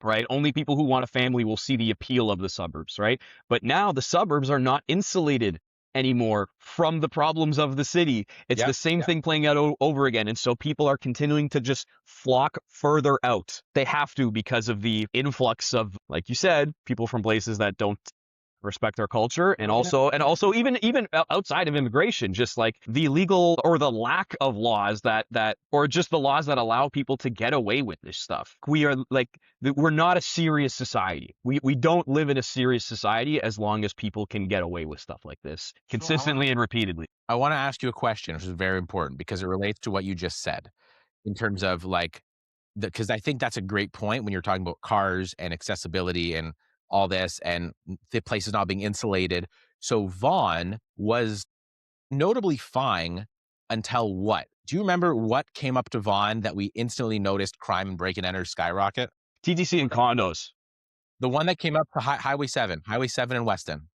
Speaker 2: right? Only people who want a family will see the appeal of the suburbs, right? But now the suburbs are not insulated anymore from the problems of the city. It's the same thing playing out over again. And so people are continuing to just flock further out. They have to because of the influx of, like you said, people from places that don't respect our culture, and also even outside of immigration, just like the legal or the lack of laws that or just the laws that allow people to get away with this stuff. We are like, we're not a serious society. We don't live in a serious society as long as people can get away with stuff like this consistently and repeatedly.
Speaker 1: I want to ask you a question, which is very important because it relates to what you just said in terms of like because I think that's a great point when you're talking about cars and accessibility and all this and the places not being insulated. So Vaughan was notably fine until what? Do you remember what came up to Vaughan that we instantly noticed crime and break and enter skyrocket?
Speaker 2: TTC and condos.
Speaker 1: The one that came up to Highway 7 in Weston.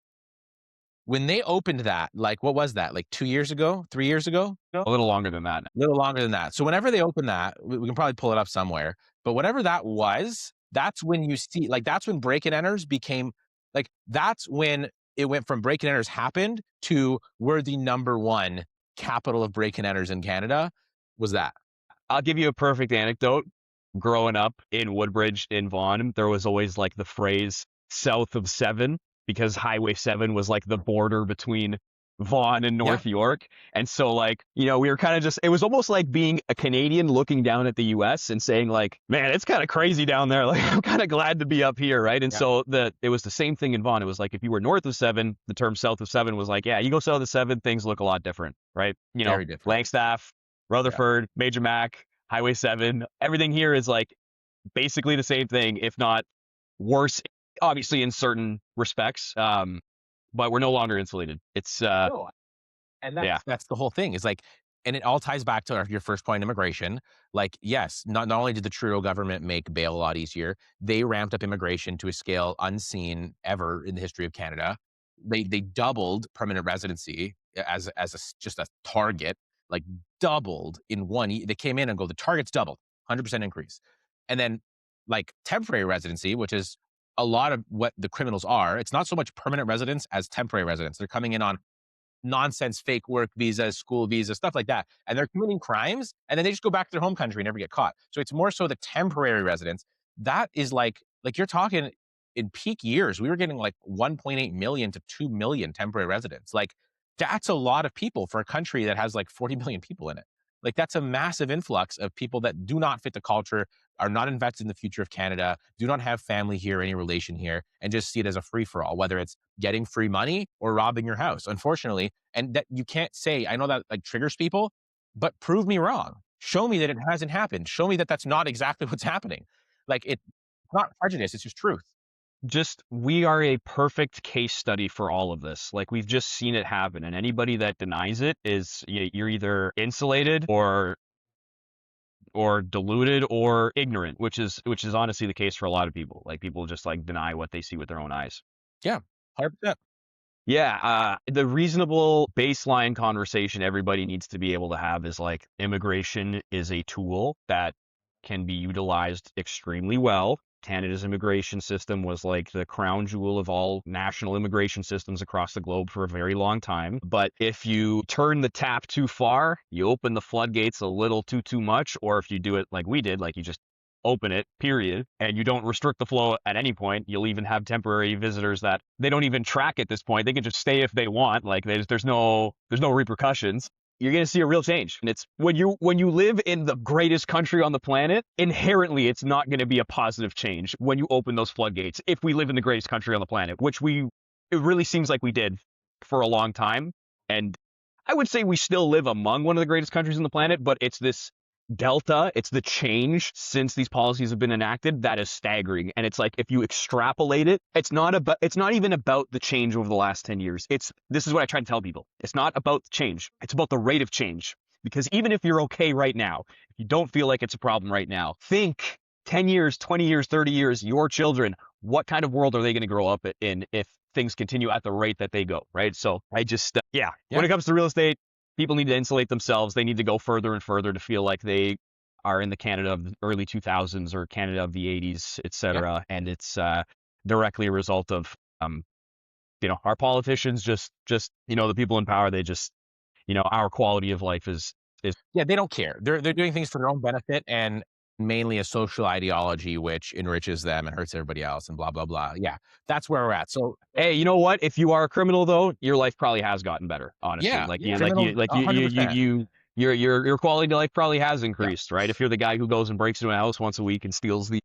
Speaker 1: When they opened that, like, what was that? Like 2 years ago, 3 years ago?
Speaker 2: A little longer than that.
Speaker 1: A little longer than that. So whenever they open that, we can probably pull it up somewhere. But whatever that was, that's when you see, like, that's when break and enters became, like, that's when it went from break and enters happened to we're the number one capital of break and enters in Canada. Was that?
Speaker 2: I'll give you a perfect anecdote. Growing up in Woodbridge in Vaughan, there was always like the phrase south of 7 because Highway 7 was like the border between Vaughan and North York. And so like, we were kind of just, it was almost like being a Canadian looking down at the US and saying like, man, it's kind of crazy down there. Like, I'm kind of glad to be up here. Right. And so it was the same thing in Vaughan. It was like, if you were north of 7, the term south of 7 was like, yeah, you go south of 7, things look a lot different. Right.
Speaker 1: Very different.
Speaker 2: Langstaff, Rutherford, Major Mac, Highway 7, everything here is like basically the same thing, if not worse, obviously in certain respects. But we're no longer insulated. It's
Speaker 1: No, and that's the whole thing. Is like, and it all ties back to your first point, immigration. Like, yes, not only did the Trudeau government make bail a lot easier, they ramped up immigration to a scale unseen ever in the history of Canada. They doubled permanent residency as just a target, like doubled in one. They came in and go, the target's doubled, 100% increase, and then like temporary residency, which is a lot of what the criminals are. It's not so much permanent residents as temporary residents. They're coming in on nonsense fake work visas, school visas, stuff like that. And they're committing crimes and then they just go back to their home country and never get caught. So it's more so the temporary residents. That is like you're talking in peak years, we were getting like 1.8 million to 2 million temporary residents. Like that's a lot of people for a country that has like 40 million people in it. Like that's a massive influx of people that do not fit the culture, are not invested in the future of Canada, do not have family here, any relation here, and just see it as a free for all, whether it's getting free money or robbing your house, unfortunately. And that you can't say, I know that like triggers people, but prove me wrong. Show me that it hasn't happened. Show me that that's not exactly what's happening. Like it's not prejudice, it's just truth.
Speaker 2: We are a perfect case study for all of this. Like we've just seen it happen, and anybody that denies it is you're either insulated or deluded or ignorant, which is honestly the case for a lot of people. Like people just like deny what they see with their own eyes.
Speaker 1: Yeah, 100%.
Speaker 2: Yeah, the reasonable baseline conversation everybody needs to be able to have is like immigration is a tool that can be utilized extremely well Canada's immigration system was like the crown jewel of all national immigration systems across the globe for a very long time. But if you turn the tap too far, you open the floodgates a little too much, or if you do it like we did, like you just open it, period, and you don't restrict the flow at any point, you'll even have temporary visitors that they don't even track at this point. They can just stay if they want. Like there's no repercussions. You're going to see a real change. And it's when you live in the greatest country on the planet, inherently it's not going to be a positive change when you open those floodgates. If we live in the greatest country on the planet, which it really seems like we did for a long time. And I would say we still live among one of the greatest countries on the planet, but it's this delta, it's the change since these policies have been enacted that is staggering. And it's like, if you extrapolate it, it's not even about the change over the last 10 years. This is what I try to tell people. It's not about the change. It's about the rate of change. Because even if you're okay right now, if you don't feel like it's a problem right now, think 10 years, 20 years, 30 years, your children, what kind of world are they going to grow up in if things continue at the rate that they go, right? So I just, when it comes to real estate, people need to insulate themselves. They need to go further and further to feel like they are in the Canada of the early 2000s or Canada of the 80s, etc. And it's directly a result of, our politicians just, the people in power, they just, our quality of life is.
Speaker 1: Yeah, they don't care. They're doing things for their own benefit and mainly a social ideology which enriches them and hurts everybody else and blah, blah, blah. Yeah, that's where we're at. So,
Speaker 2: hey, you know what? If you are a criminal, though, your life probably has gotten better, honestly. Your quality of life probably has increased, right? If you're the guy who goes and breaks into a house once a week and steals the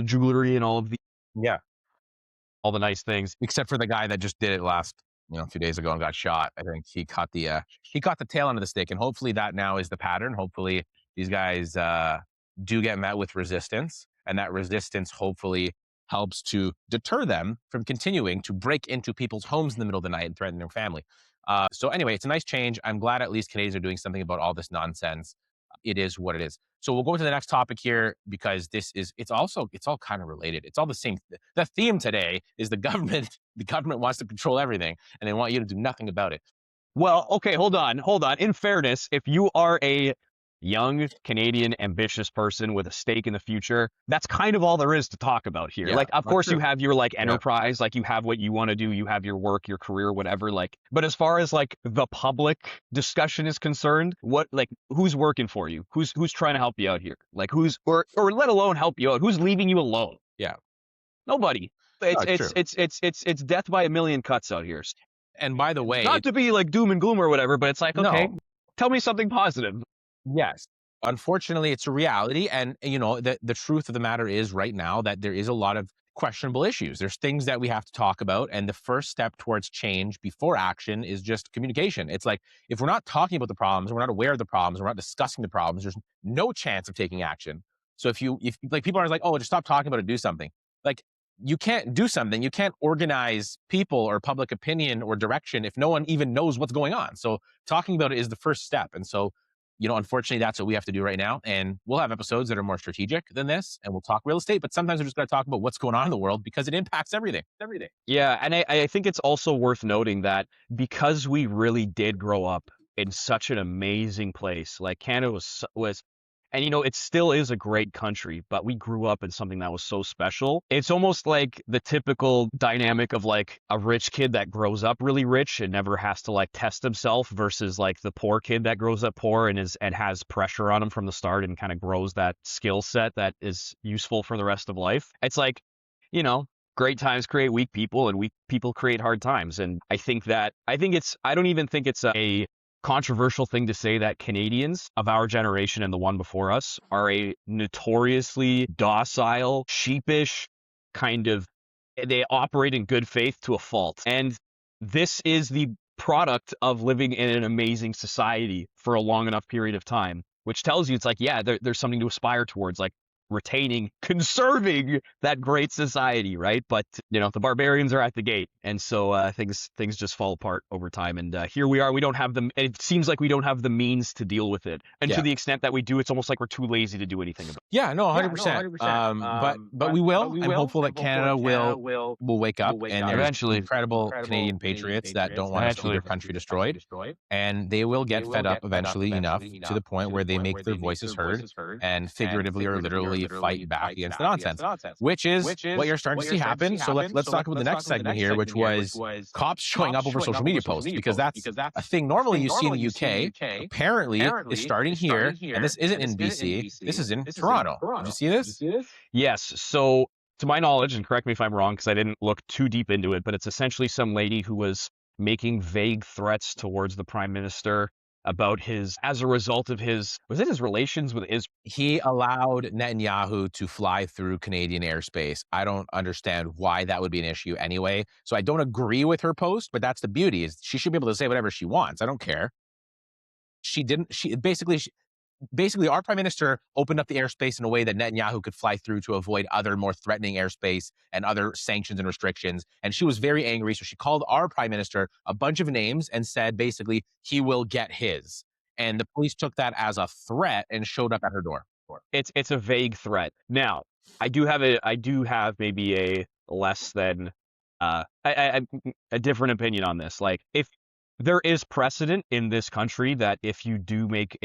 Speaker 2: jewelry and all the nice things.
Speaker 1: Except for the guy that just did it last, a few days ago and got shot. I think he caught the tail end of the stick, and hopefully that now is the pattern. Hopefully these guys do get met with resistance, and that resistance hopefully helps to deter them from continuing to break into people's homes in the middle of the night and threaten their family. So anyway, it's a nice change. I'm glad at least Canadians are doing something about all this nonsense. It is what it is. So we'll go to the next topic here because it's all kind of related. It's all the same. The theme today is the government. The government wants to control everything and they want you to do nothing about it.
Speaker 2: Well, okay, hold on. In fairness, if you are a young Canadian ambitious person with a stake in the future, that's kind of all there is to talk about here. Like, of course, you have your enterprise, like you have what you want to do, you have your work, your career, whatever. But as far as the public discussion is concerned, who's working for you? Who's trying to help you out here? Or let alone help you out? Who's leaving you alone?
Speaker 1: Yeah,
Speaker 2: nobody. It's death by a million cuts out here.
Speaker 1: And by the way,
Speaker 2: not to be doom and gloom or whatever, but it's okay, tell me something positive.
Speaker 1: Yes. Unfortunately, it's a reality. And, the truth of the matter is right now that there is a lot of questionable issues. There's things that we have to talk about. And the first step towards change before action is just communication. It's like, if we're not talking about the problems, we're not aware of the problems, we're not discussing the problems, there's no chance of taking action. So if people are just stop talking about it, do something. You can't do something. You can't organize people or public opinion or direction if no one even knows what's going on. So talking about it is the first step. And so, unfortunately, that's what we have to do right now. And we'll have episodes that are more strategic than this, and we'll talk real estate. But sometimes we're just going to talk about what's going on in the world because it impacts everything.
Speaker 2: Yeah, and I think it's also worth noting that because we really did grow up in such an amazing place, like Canada was, and it still is a great country, but we grew up in something that was so special. It's almost like the typical dynamic of a rich kid that grows up really rich and never has to test himself versus the poor kid that grows up poor and has pressure on him from the start and kind of grows that skill set that is useful for the rest of life. It's great times create weak people and weak people create hard times. And I don't even think it's a controversial thing to say that Canadians of our generation and the one before us are a notoriously docile, sheepish they operate in good faith to a fault. And this is the product of living in an amazing society for a long enough period of time, which tells you there's something to aspire towards, retaining, conserving that great society, right? But the barbarians are at the gate, and so things just fall apart over time. And here we are. We don't have them. It seems like we don't have the means to deal with it, and to the extent that we do, it's almost like we're too lazy to do anything about it.
Speaker 1: Yeah, no, 100%. But we will. I'm hopeful that Canada will wake up, and there's
Speaker 2: eventually
Speaker 1: incredible Canadian patriots that don't want to see their country destroyed, and they will get fed up eventually enough to the point where they make their voices heard, and figuratively or literally literally fight back against the nonsense, which is what you're starting to see happen. So let's talk about the next segment here, which was cops showing up over social media posts, because that's a thing normally you see in the UK. Apparently, is starting here, and this isn't in BC. This is in Toronto. Did you see this?
Speaker 2: Yes. So, to my knowledge, and correct me if I'm wrong because I didn't look too deep into it, but it's essentially some lady who was making vague threats towards the prime minister about as a result of was it his relations with Israel?
Speaker 1: He allowed Netanyahu to fly through Canadian airspace. I don't understand why that would be an issue anyway. So I don't agree with her post, but that's the beauty, is she should be able to say whatever she wants. I don't care. She didn't. Basically, our prime minister opened up the airspace in a way that Netanyahu could fly through to avoid other more threatening airspace and other sanctions and restrictions. And she was very angry. So she called our prime minister a bunch of names and said, basically, he will get his. And the police took that as a threat and showed up at her door.
Speaker 2: It's a vague threat. Now, I do have maybe a less than a different opinion on this. Like, if there is precedent in this country that if you do make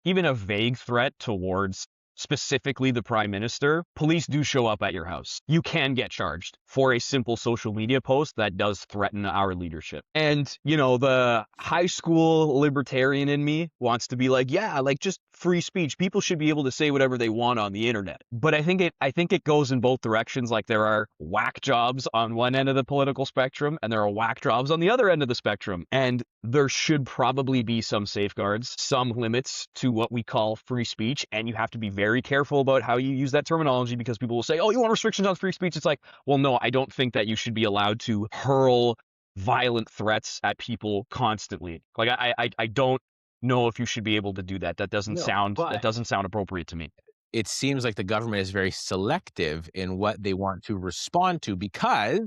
Speaker 2: even a vague threat towards specifically the prime minister, police do show up at your house. You can get charged for a simple social media post that does threaten our leadership. And, the high school libertarian in me wants to be like, yeah, like, just free speech. People should be able to say whatever they want on the internet. But I think it goes in both directions. Like, there are whack jobs on one end of the political spectrum, and there are whack jobs on the other end of the spectrum. And there should probably be some safeguards, some limits to what we call free speech. And you have to be very careful about how you use that terminology, because people will say, oh, you want restrictions on free speech? It's like, well, no, I don't think that you should be allowed to hurl violent threats at people constantly. Like, I don't know if you should be able to do that. That doesn't sound appropriate to me.
Speaker 1: It seems like the government is very selective in what they want to respond to, because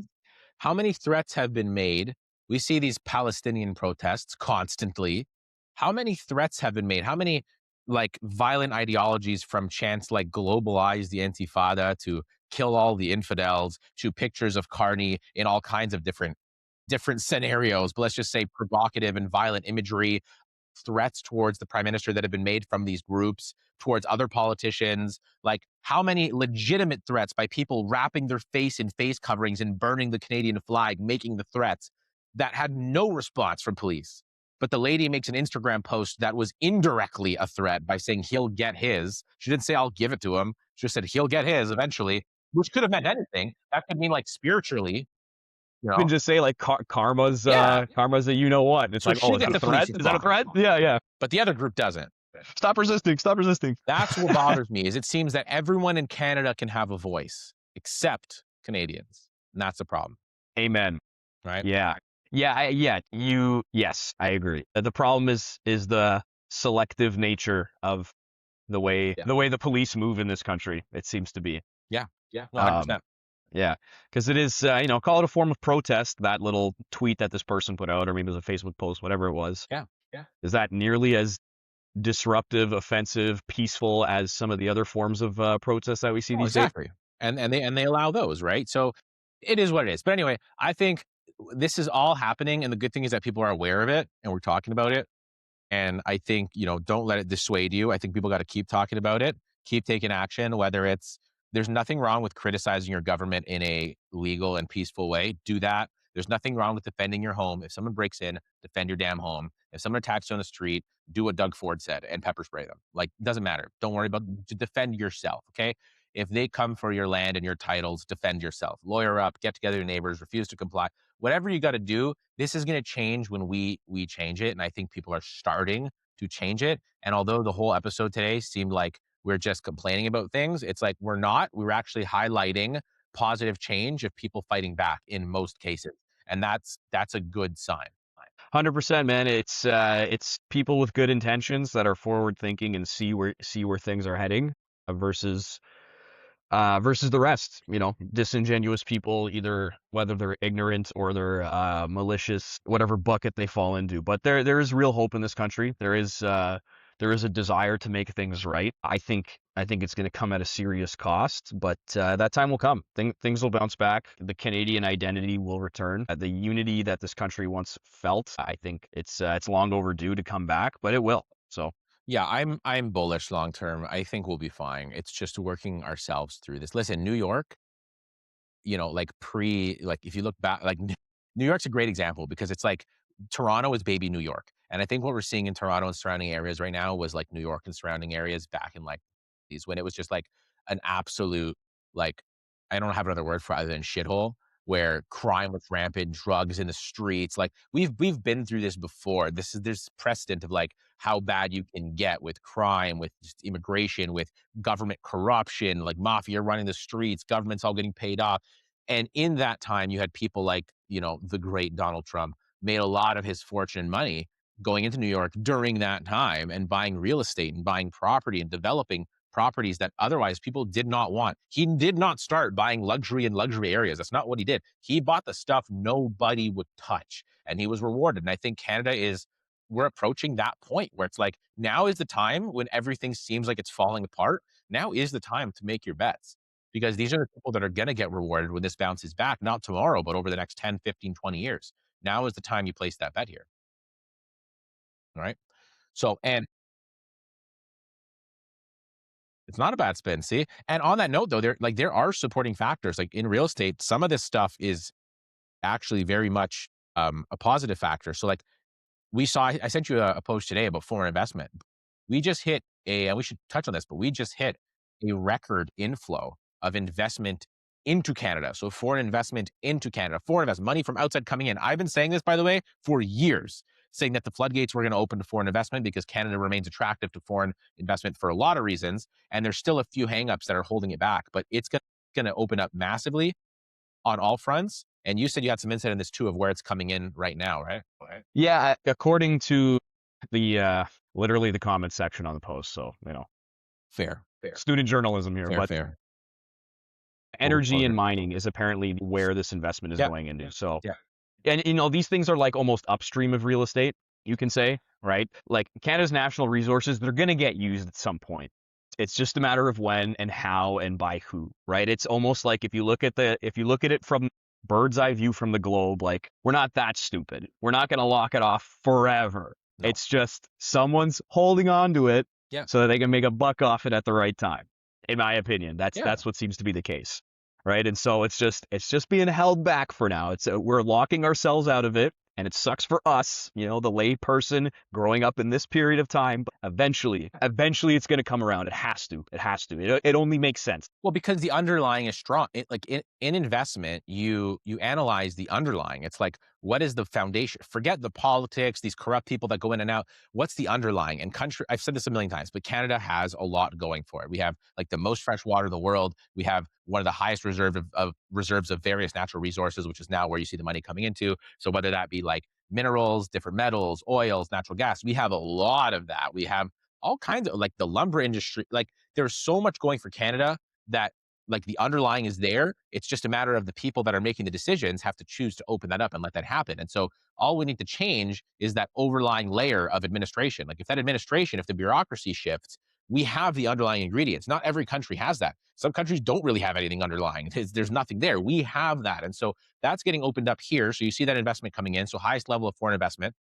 Speaker 1: how many threats have been made? We see these Palestinian protests constantly. How many threats have been made? How many violent ideologies, from chants like globalize the Intifada to kill all the infidels to pictures of Carney in all kinds of different scenarios, but let's just say provocative and violent imagery, threats towards the prime minister that have been made from these groups towards other politicians. Like, how many legitimate threats by people wrapping their face in face coverings and burning the Canadian flag, making the threats, that had no response from police. But the lady makes an Instagram post that was indirectly a threat by saying he'll get his. She didn't say I'll give it to him. She just said he'll get his eventually, which could have meant anything. That could mean spiritually.
Speaker 2: You can just say karma's karma's a what. It's
Speaker 1: so
Speaker 2: like, oh, is that a threat? Is that a threat? Yeah.
Speaker 1: But the other group doesn't.
Speaker 2: Stop resisting. Stop resisting.
Speaker 1: That's what bothers me, is it seems that everyone in Canada can have a voice except Canadians. And that's the problem.
Speaker 2: Amen.
Speaker 1: Right?
Speaker 2: Yeah. Yes, I agree. The problem is the selective nature of the way the police move in this country. It seems to be.
Speaker 1: Yeah. 100%.
Speaker 2: Yeah, because it is, call it a form of protest, that little tweet that this person put out, or maybe it was a Facebook post, whatever it was.
Speaker 1: Yeah.
Speaker 2: Is that nearly as disruptive, offensive, peaceful as some of the other forms of protests that we see these days?
Speaker 1: Exactly. And they allow those, right? So it is what it is. But anyway, I think this is all happening, and the good thing is that people are aware of it, and we're talking about it. And I think, don't let it dissuade you. I think people got to keep talking about it, keep taking action, whether there's nothing wrong with criticizing your government in a legal and peaceful way. Do that. There's nothing wrong with defending your home. If someone breaks in, defend your damn home. If someone attacks you on the street, do what Doug Ford said and pepper spray them. Doesn't matter. Don't worry about to defend yourself. Okay. If they come for your land and your titles, defend yourself. Lawyer up, get together your neighbors, refuse to comply. Whatever you got to do, this is going to change when we change it. And I think people are starting to change it. And although the whole episode today seemed like we're just complaining about things, it's like we're not. We're actually highlighting positive change of people fighting back in most cases. And that's a good sign.
Speaker 2: 100%, man. It's people with good intentions that are forward thinking and see where things are heading versus the rest, disingenuous people, either whether they're ignorant or they're malicious, whatever bucket they fall into. But there is real hope in this country. There is a desire to make things right. I think it's going to come at a serious cost, but that time will come. Things will bounce back. The Canadian identity will return. The unity that this country once felt, I think it's long overdue to come back, but it will. So
Speaker 1: Yeah, I'm bullish long term. I think we'll be fine. It's just working ourselves through this. Listen, New York, like if you look back, like New York's a great example because it's like Toronto is baby New York. And I think what we're seeing in Toronto and surrounding areas right now was like New York and surrounding areas back in like these when it was just like an absolute like I don't have another word for it other than shithole where crime was rampant, drugs in the streets. Like we've been through this before. There's precedent of like how bad you can get with crime, with just immigration, with government corruption, like mafia running the streets, governments all getting paid off. And in that time, you had people like, the great Donald Trump made a lot of his fortune and money going into New York during that time and buying real estate and buying property and developing properties that otherwise people did not want. He did not start buying luxury in luxury areas. That's not what he did. He bought the stuff nobody would touch and he was rewarded. And I think we're approaching that point where it's like now is the time when everything seems like it's falling apart. Now is the time to make your bets because these are the people that are going to get rewarded when this bounces back, not tomorrow, but over the next 10, 15, 20 years. Now is the time you place that bet here. All right. So, and it's not a bad spin. See, and on that note, though, there are supporting factors. Like in real estate, some of this stuff is actually very much a positive factor. So, like I sent you a post today about foreign investment. We just hit and we should touch on this, but we just hit a record inflow of investment into Canada. So foreign investment into Canada, foreign investment, money from outside coming in. I've been saying this, by the way, for years, saying that the floodgates were going to open to foreign investment because Canada remains attractive to foreign investment for a lot of reasons. And there's still a few hangups that are holding it back, but it's going to open up massively on all fronts. And you said you had some insight in this too of where it's coming in right now, right?
Speaker 2: Yeah, according to the literally the comment section on the post. So,
Speaker 1: Fair, fair,
Speaker 2: student journalism here,
Speaker 1: fair,
Speaker 2: but
Speaker 1: fair. Full
Speaker 2: energy and
Speaker 1: disclosure.
Speaker 2: mining is apparently where this investment is
Speaker 1: Yeah,
Speaker 2: going into. So,
Speaker 1: yeah.
Speaker 2: and these things are like almost upstream of real estate, you can say, right? Like Canada's natural resources, they're going to get used at some point. It's just a matter of when and how and by who, right? It's almost like if you look at it from bird's eye view from the globe, like we're not that stupid. We're not going to lock it off forever.
Speaker 1: No.
Speaker 2: It's just someone's holding on to it
Speaker 1: Yeah,
Speaker 2: so that they can make a buck off it at the right time. In my opinion, that's
Speaker 1: yeah.
Speaker 2: what seems to be the case, right? And so it's just being held back for now. We're locking ourselves out of it, and it sucks for us, the lay person growing up in this period of time. But eventually, it's going to come around. It has to. It only makes sense.
Speaker 1: Well, because the underlying is strong. Like in investment, you analyze the underlying. It's like, what is the foundation? Forget the politics, these corrupt people that go in and out. What's the underlying? And country, I've said this a million times, but Canada has a lot going for it. We have like the most fresh water in the world. We have one of the highest reserves of various natural resources, which is now where you see the money coming into. So whether that be like minerals, different metals, oils, natural gas, we have a lot of that. We have all kinds of like the lumber industry. Like there's so much going for Canada that like the underlying is there. It's just a matter of the people that are making the decisions have to choose to open that up and let that happen. And so all we need to change is that overlying layer of administration. Like if the bureaucracy shifts, we have the underlying ingredients. Not every country has that. Some countries don't really have anything underlying. There's nothing there. We have that. And so that's getting opened up here. So you see that investment coming in. So highest level of foreign investment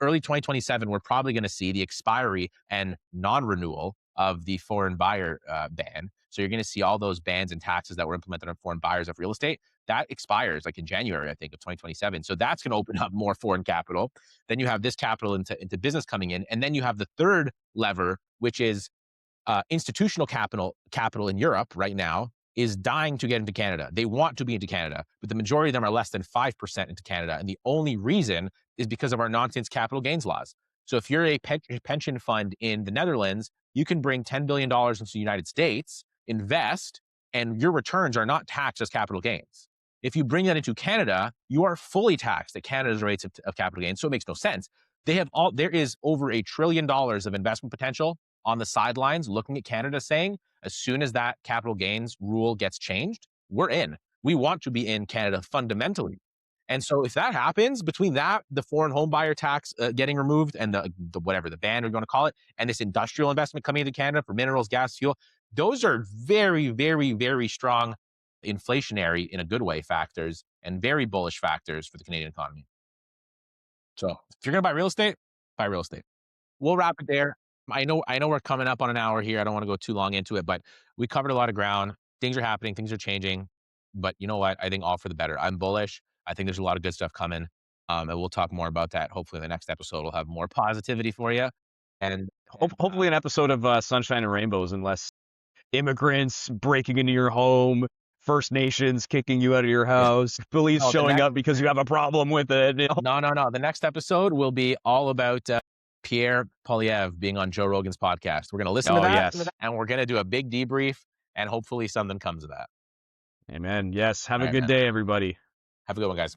Speaker 1: early 2027, we're probably going to see the expiry and non-renewal of the foreign buyer ban. So you're going to see all those bans and taxes that were implemented on foreign buyers of real estate. That expires like in January, I think, of 2027. So that's going to open up more foreign capital. Then you have this capital into business coming in. And then you have the third lever, which is institutional capital in Europe right now is dying to get into Canada. They want to be into Canada, but the majority of them are less than 5% into Canada. And the only reason is because of our nonsense capital gains laws. So if you're a pension fund in the Netherlands, you can bring $10 billion into the United States, invest, and your returns are not taxed as capital gains. If you bring that into Canada, you are fully taxed at Canada's rates of capital gains. So it makes no sense. There is over $1 trillion of investment potential on the sidelines looking at Canada saying, as soon as that capital gains rule gets changed, we're in. We want to be in Canada fundamentally. And so if that happens, between that, the foreign home buyer tax getting removed and the whatever, the ban we're going to call it, and this industrial investment coming into Canada for minerals, gas, fuel, those are very, very, very strong inflationary in a good way factors and very bullish factors for the Canadian economy. So if you're going to buy real estate, buy real estate. We'll wrap it there. I know we're coming up on an hour here. I don't want to go too long into it, but we covered a lot of ground. Things are happening, things are changing. But you know what? I think all for the better. I'm bullish. I think there's a lot of good stuff coming. And we'll talk more about that. Hopefully, in the next episode, we'll have more positivity for you. And
Speaker 2: Hopefully, an episode of Sunshine and Rainbows, and less immigrants breaking into your home, First Nations kicking you out of your
Speaker 1: yeah,
Speaker 2: house, police
Speaker 1: no,
Speaker 2: showing up because you have a problem with it.
Speaker 1: no. The next episode will be all about Pierre Polyev being on Joe Rogan's podcast. We're going to listen to
Speaker 2: Oh,
Speaker 1: that,
Speaker 2: yes.
Speaker 1: and we're going to do a big debrief, and hopefully something comes of that.
Speaker 2: Amen. Yes. Have
Speaker 1: All
Speaker 2: a
Speaker 1: right,
Speaker 2: good
Speaker 1: man.
Speaker 2: day, everybody.
Speaker 1: Have a good one, guys.